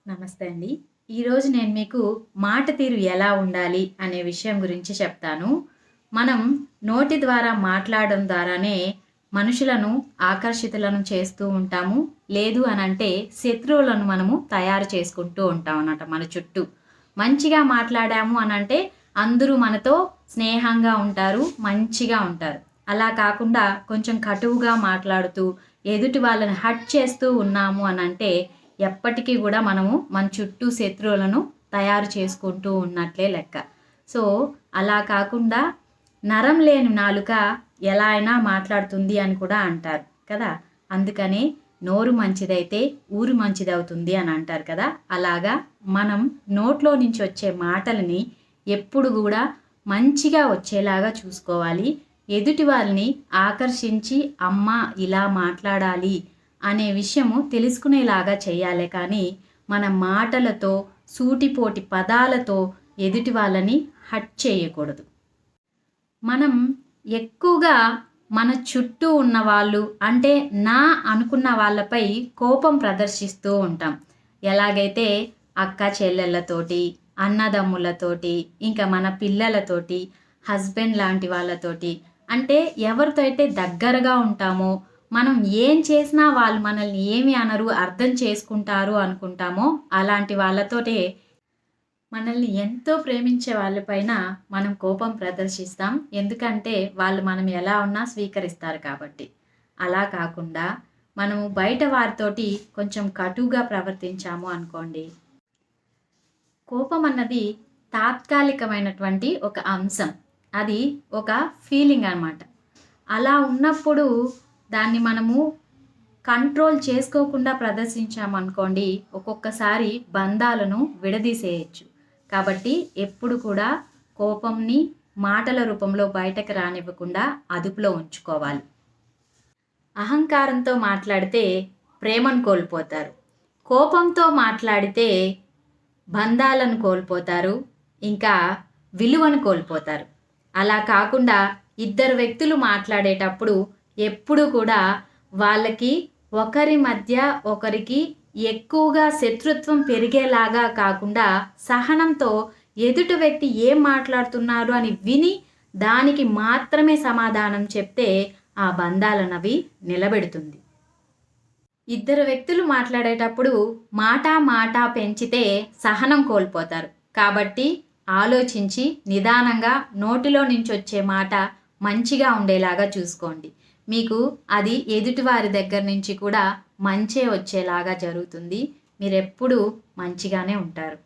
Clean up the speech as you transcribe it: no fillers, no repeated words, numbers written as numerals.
నమస్తే అండి. ఈరోజు నేను మీకు మాట తీరు ఎలా ఉండాలి అనే విషయం గురించి చెప్తాను. మనం నోటి ద్వారా మాట్లాడడం ద్వారానే మనుషులను ఆకర్షితులను చేస్తూ ఉంటాము. లేదు అనంటే శత్రువులను మనము తయారు చేసుకుంటూ ఉంటాం అన్నమాట మన చుట్టూ. మంచిగా మాట్లాడాము అనంటే అందరూ మనతో స్నేహంగా ఉంటారు, మంచిగా ఉంటారు. అలా కాకుండా కొంచెం కటువుగా మాట్లాడుతూ ఎదుటి వాళ్ళని హర్ట్ చేస్తూ ఉన్నాము అనంటే ఎప్పటికీ కూడా మనము మన చుట్టూ శత్రువులను తయారు చేసుకుంటూ ఉన్నట్లే లెక్క. సో, అలా కాకుండా నరం లేని నాలుక ఎలా అయినా మాట్లాడుతుంది అని కూడా అంటారు కదా! అందుకనే నోరు మంచిదైతే ఊరు మంచిదవుతుంది అని అంటారు కదా! అలాగా మనం నోట్లో నుంచి వచ్చే మాటలని ఎప్పుడు గూడా మంచిగా వచ్చేలాగా చూసుకోవాలి. ఎదుటి వాళ్ళని ఆకర్షించి అమ్మ ఇలా మాట్లాడాలి అనే విషయము తెలుసుకునేలాగా చేయాలే కానీ, మన మాటలతో, సూటిపోటి పదాలతో ఎదుటి వాళ్ళని హర్ట్ చేయకూడదు. మనం ఎక్కువగా మన చుట్టూ ఉన్నవాళ్ళు అంటే నా అనుకున్న వాళ్ళపై కోపం ప్రదర్శిస్తూ ఉంటాం. ఎలాగైతే అక్క చెల్లెళ్ళతోటి, అన్నదమ్ములతోటి, ఇంకా మన పిల్లలతోటి, హస్బెండ్ లాంటి వాళ్ళతోటి అంటే ఎవరితో అయితే దగ్గరగా ఉంటామో, మనం ఏం చేసినా వాళ్ళు మనల్ని ఏమి అనరు, అర్థం చేసుకుంటారు అనుకుంటామో అలాంటి వాళ్ళతోటే మనల్ని ఎంతో ప్రేమించే వాళ్ళపైన మనం కోపం ప్రదర్శిస్తాం. ఎందుకంటే వాళ్ళు మనం ఎలా ఉన్నా స్వీకరిస్తారు కాబట్టి. అలా కాకుండా మనము బయట వారితోటి కొంచెం కటువుగా ప్రవర్తించాము అనుకోండి, కోపం అన్నది తాత్కాలికమైనటువంటి ఒక అంశం. అది ఒక ఫీలింగ్ అన్నమాట. అలా ఉన్నప్పుడు దాన్ని మనము కంట్రోల్ చేసుకోకుండా ప్రదర్శించామనుకోండి, ఒక్కొక్కసారి బంధాలను విడదీసేయొచ్చు. కాబట్టి ఎప్పుడు కూడా కోపంని మాటల రూపంలో బయటకు రానివ్వకుండా అదుపులో ఉంచుకోవాలి. అహంకారంతో మాట్లాడితే ప్రేమను కోల్పోతారు. కోపంతో మాట్లాడితే బంధాలను కోల్పోతారు. ఇంకా విలువను కోల్పోతారు. అలా కాకుండా ఇద్దరు వ్యక్తులు మాట్లాడేటప్పుడు ఎప్పుడూ కూడా వాళ్ళకి ఒకరి మధ్య ఒకరికి ఎక్కువగా శత్రుత్వం పెరిగేలాగా కాకుండా సహనంతో ఎదుటి వ్యక్తి ఏం మాట్లాడుతున్నారు అని విని దానికి మాత్రమే సమాధానం చెప్తే ఆ బంధాలన్నవి నిలబెడుతుంది. ఇద్దరు వ్యక్తులు మాట్లాడేటప్పుడు మాట పెంచితే సహనం కోల్పోతారు. కాబట్టి ఆలోచించి నిదానంగా నోటిలో నుంచి వచ్చే మాట మంచిగా ఉండేలాగా చూసుకోండి. మీకు అది ఎదుటివారి దగ్గర నుంచి కూడా మంచే వచ్చేలాగా జరుగుతుంది. మీరెప్పుడూ మంచిగానే ఉంటారు.